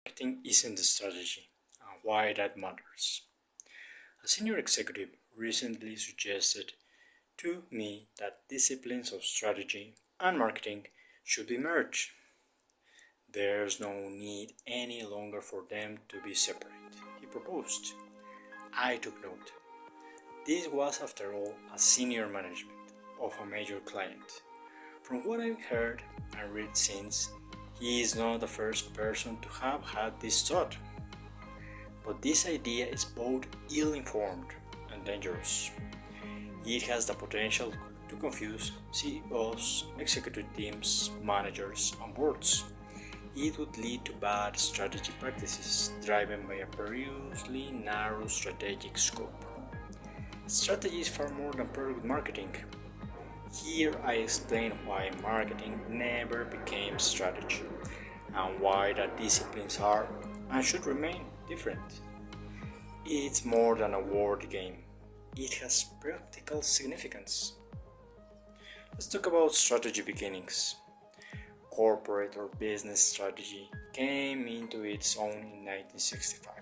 Marketing isn't the strategy and why that matters. A senior executive recently suggested to me that disciplines of strategy and marketing should be merged. There's no need any longer for them to be separate, he proposed. I took note. This was, after all, a senior management of a major client. From what I've heard and read since, he is not the first person to have had this thought. But this idea is both ill-informed and dangerous. It has the potential to confuse CEOs, executive teams, managers, and boards. It would lead to bad strategy practices driven by a perilously narrow strategic scope. Strategy is far more than product marketing. Here I explain why marketing never became strategy and why the disciplines are and should remain different. It's more than a word game. It has practical significance. Let's talk about strategy beginnings. Corporate or business strategy came into its own in 1965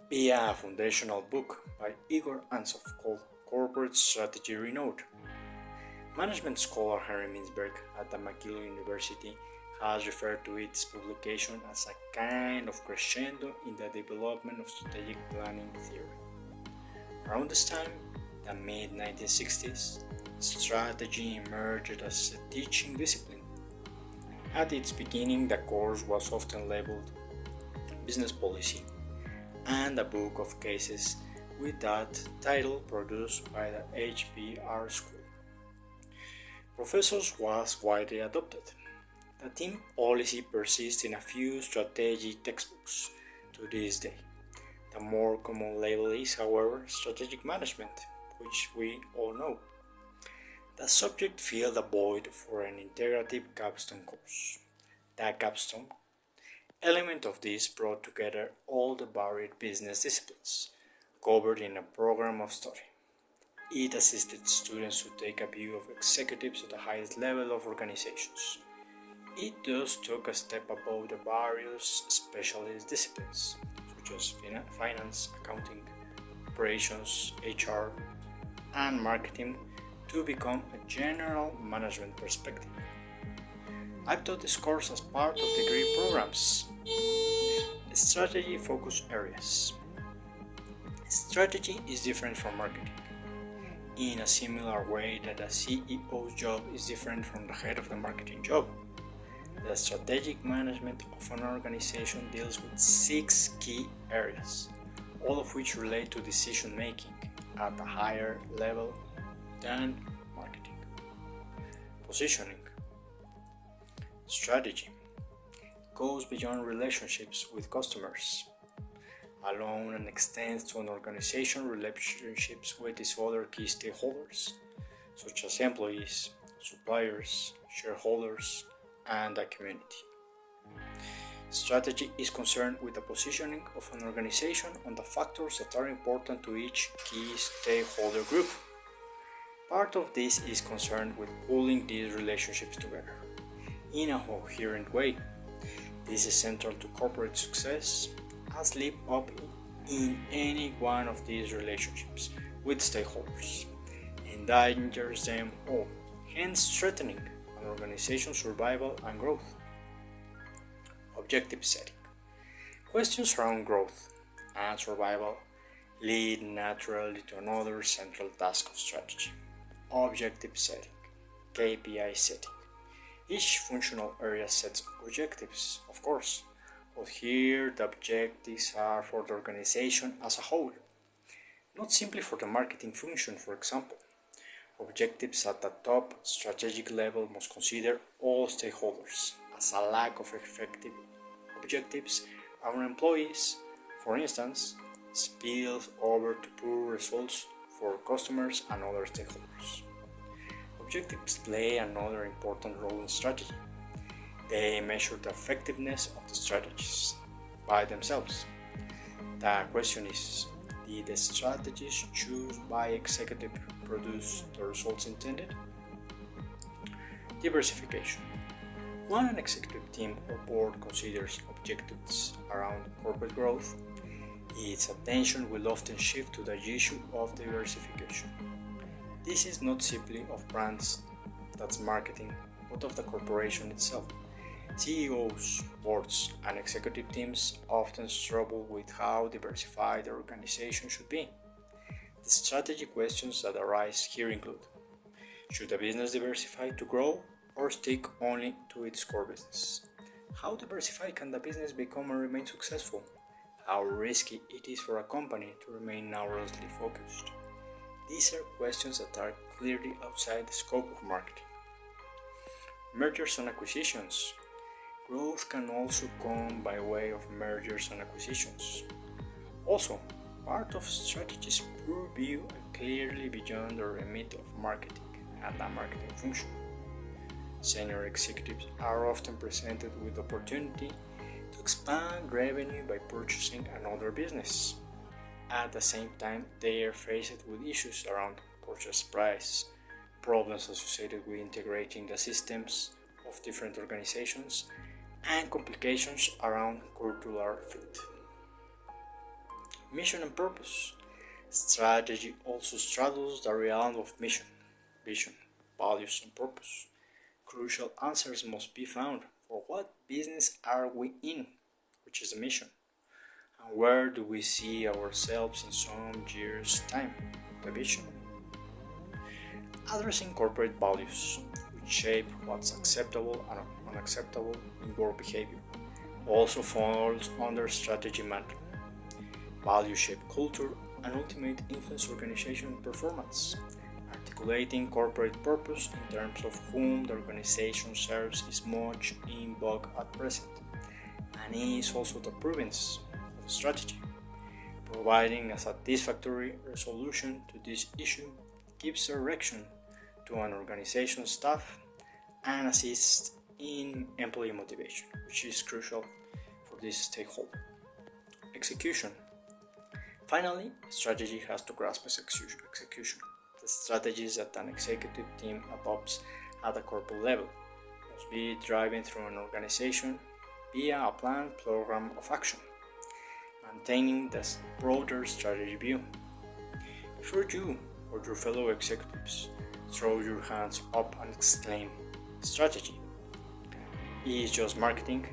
via a foundational book by Igor Antsov called Corporate Strategy Renowned. Management scholar Henry Mintzberg at the McGill University has referred to its publication as a kind of crescendo in the development of strategic planning theory. Around this time, the mid-1960s, strategy emerged as a teaching discipline. At its beginning, the course was often labeled business policy and a book of cases with that title produced by the HBR School. Professors was widely adopted. The theme policy persists in a few strategy textbooks to this day. The more common label is, however, strategic management, which we all know. The subject filled a void for an integrative capstone course. The capstone element of this brought together all the varied business disciplines covered in a program of study. It assisted students to take a view of executives at the highest level of organizations. It thus took a step above the various specialist disciplines, such as finance, accounting, operations, HR, and marketing, to become a general management perspective. I've taught this course as part of degree programs. Strategy focus areas. Strategy is different from marketing, in a similar way that a CEO's job is different from the head of the marketing job. The strategic management of an organization deals with 6 key areas, all of which relate to decision making at a higher level than marketing. Positioning. Strategy goes beyond relationships with customers alone and extends to an organization's relationships with its other key stakeholders, such as employees, suppliers, shareholders, and the community. Strategy is concerned with the positioning of an organization on the factors that are important to each key stakeholder group. Part of this is concerned with pulling these relationships together in a coherent way. This is central to corporate success, as slip up in any one of these relationships with stakeholders endangers them all, hence threatening an organization's survival and growth. Objective setting. Questions around growth and survival lead naturally to another central task of strategy. Objective setting. KPI setting. Each functional area sets objectives, of course, but here the objectives are for the organization as a whole, not simply for the marketing function, for example. Objectives at the top strategic level must consider all stakeholders, as a lack of effective objectives among employees, for instance, spills over to poor results for customers and other stakeholders. Objectives play another important role in strategy. They measure the effectiveness of the strategies by themselves. The question is, did the strategies chosen by executive produce the results intended? Diversification. When an executive team or board considers objectives around corporate growth, its attention will often shift to the issue of diversification. This is not simply of brands, that's marketing, but of the corporation itself. CEOs, boards, and executive teams often struggle with how diversified the organization should be. The strategy questions that arise here include: should a business diversify to grow or stick only to its core business? How diversified can the business become and remain successful? How risky it is for a company to remain narrowly focused? These are questions that are clearly outside the scope of marketing. Mergers and acquisitions. Growth can also come by way of mergers and acquisitions. Also, part of strategy's purview are clearly beyond the remit of marketing and the marketing function. Senior executives are often presented with the opportunity to expand revenue by purchasing another business. At the same time, they are faced with issues around purchase price, problems associated with integrating the systems of different organizations, and complications around cultural fit. Mission and purpose. Strategy also straddles the realm of mission, vision, values, and purpose. Crucial answers must be found for what business are we in, which is the mission, and where do we see ourselves in some years' time, the vision. Addressing corporate values, which shape what's acceptable and unacceptable in work behavior, also falls under strategy mantle. Values shape culture and ultimately influence organizational performance. Articulating corporate purpose in terms of whom the organization serves is much in vogue at present, and is also the province of strategy. Providing a satisfactory resolution to this issue gives direction to an organization's staff and assists in employee motivation, which is crucial for this stakeholder. Execution. Finally, strategy has to grasp execution. The strategies that an executive team adopts at the corporate level must be driven through an organization via a planned program of action, maintaining the broader strategy view. Before you or your fellow executives throw your hands up and exclaim, "Strategy is just marketing,"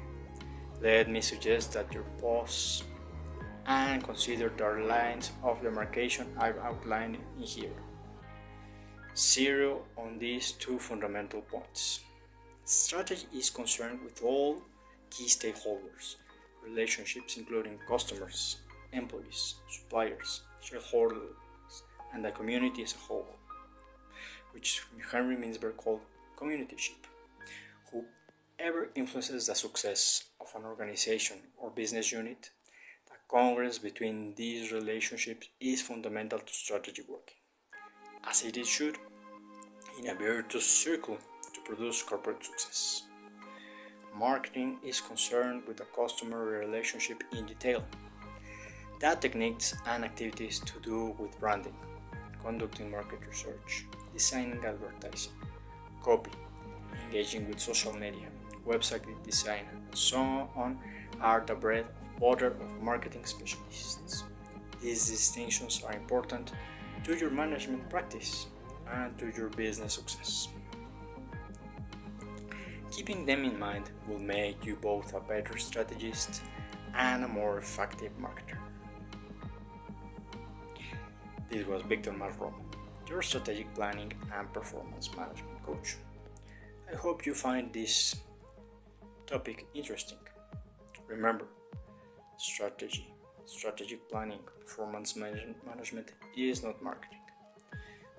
let me suggest that you pause and consider the lines of demarcation I've outlined in here. Zero on these two fundamental points. Strategy is concerned with all key stakeholders, relationships including customers, employees, suppliers, shareholders, and the community as a whole, which Henry Mintzberg called communityship. Whoever influences the success of an organization or business unit, the congruence between these relationships is fundamental to strategy working, as it should, in a virtuous circle to produce corporate success. Marketing is concerned with the customer relationship in detail. That techniques and activities to do with branding, conducting market research, designing advertising, copy, engaging with social media, website design, and so on are the bread and butter of marketing specialists. These distinctions are important to your management practice and to your business success. Keeping them in mind will make you both a better strategist and a more effective marketer. This was Victor Marromo, your strategic planning and performance management coach. I hope you find this topic interesting. Remember, strategic planning, performance management is not marketing.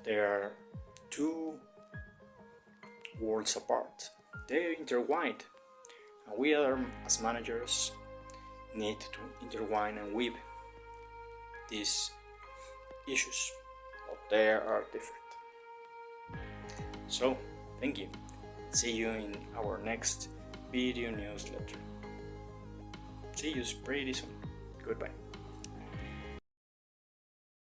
They are two worlds apart. They are intertwined, and we as managers need to intertwine and weave these issues, but they are different. So, thank you. See you in our next video newsletter. See you pretty soon. Goodbye.